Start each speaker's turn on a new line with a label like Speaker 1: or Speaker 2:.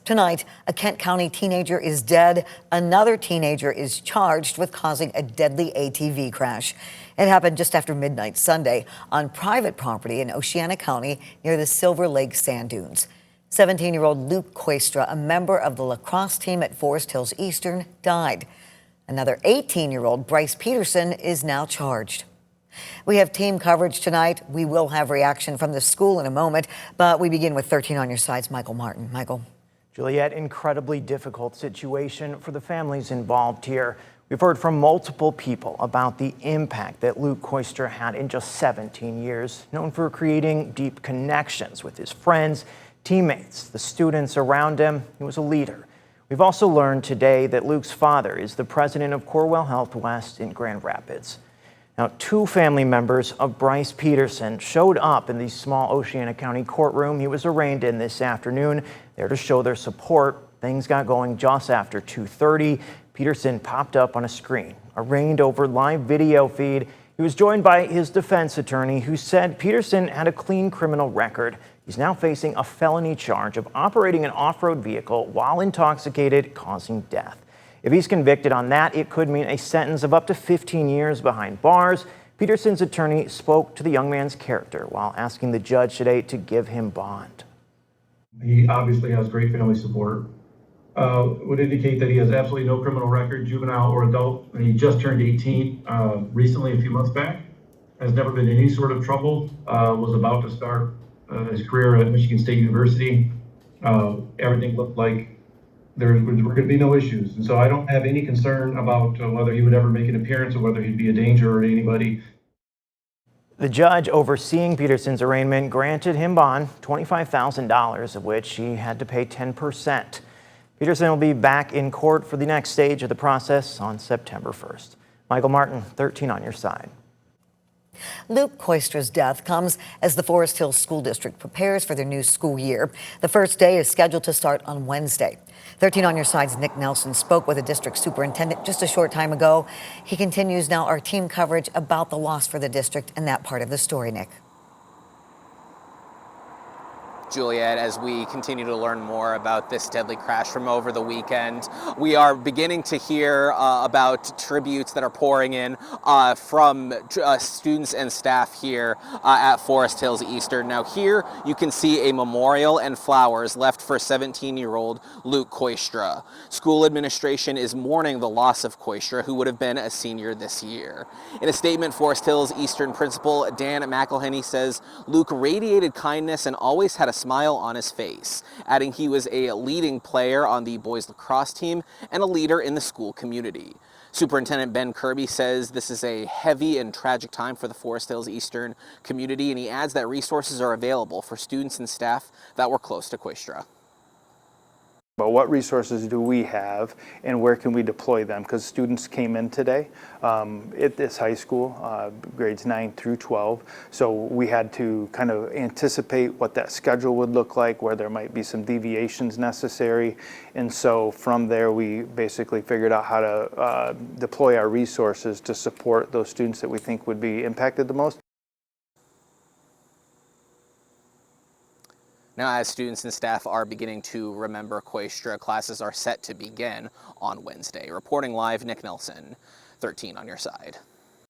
Speaker 1: Tonight, a Kent County teenager is dead. Another teenager is charged with causing a deadly ATV crash. It happened just after midnight Sunday on private property in Oceana County near the Silver Lake sand dunes. 17-year-old Luke Koistra, a member of the lacrosse team at Forest Hills Eastern, died. Another 18-year-old, Bryce Peterson, is now charged. We have team coverage tonight. We will have reaction from the school in a moment, but we begin with 13 on your side's Michael Martin. Michael.
Speaker 2: Juliet, incredibly difficult situation for the families involved here. We've heard from multiple people about the impact that Luke Koistra had in just 17 years, known for creating deep connections with his friends, teammates, the students around him. He was a leader. We've also learned today that Luke's father is the president of Corewell Health West in Grand Rapids. Now, two family members of Bryce Peterson showed up in the small Oceana County courtroom he was arraigned in this afternoon, there to show their support. Things got going just after 2:30. Peterson popped up on a screen, arraigned over live video feed. He was joined by his defense attorney, who said Peterson had a clean criminal record. He's now facing a felony charge of operating an off-road vehicle while intoxicated, causing death. If he's convicted on that, it could mean a sentence of up to 15 years behind bars. Peterson's attorney spoke to the young man's character while asking the judge today to give him bond.
Speaker 3: He obviously has great family support. Would indicate that he has absolutely no criminal record, juvenile or adult, and he just turned 18 recently, a few months back. Has never been in any sort of trouble. Was about to start his career at Michigan State University. Everything looked like there were going to be no issues, and so I don't have any concern about whether he would ever make an appearance or whether he'd be a danger to anybody.
Speaker 2: The judge overseeing Peterson's arraignment granted him bond, $25,000 of which he had to pay 10%. Peterson will be back in court for the next stage of the process on September 1st. Michael Martin, 13 on your side.
Speaker 1: Luke Koistra's death comes as the Forest Hills School District prepares for their new school year. The first day is scheduled to start on Wednesday. 13 on your side's Nick Nelson spoke with the district superintendent just a short time ago. He continues now our team coverage about the loss for the district and that part of the story, Nick.
Speaker 4: Juliet, as we continue to learn more about this deadly crash from over the weekend, we are beginning to hear about tributes that are pouring in from students and staff here at Forest Hills Eastern. Now here you can see a memorial and flowers left for 17-year-old Luke Koistra. School administration is mourning the loss of Koistra, who would have been a senior this year. In a statement, Forest Hills Eastern principal Dan McElhenney says Luke radiated kindness and always had a smile on his face, adding he was a leading player on the boys lacrosse team and a leader in the school community. Superintendent Ben Kirby says this is a heavy and tragic time for the Forest Hills Eastern community, and he adds that resources are available for students and staff that were close to Koistra.
Speaker 5: But what resources do we have and where can we deploy them? Because students came in today at this high school, grades 9 through 12. So we had to kind of anticipate what that schedule would look like, where there might be some deviations necessary. And so from there, we basically figured out how to deploy our resources to support those students that we think would be impacted the most.
Speaker 4: Now, as students and staff are beginning to remember Koistra, classes are set to begin on Wednesday. Reporting live, Nick Nelson, 13 on your side.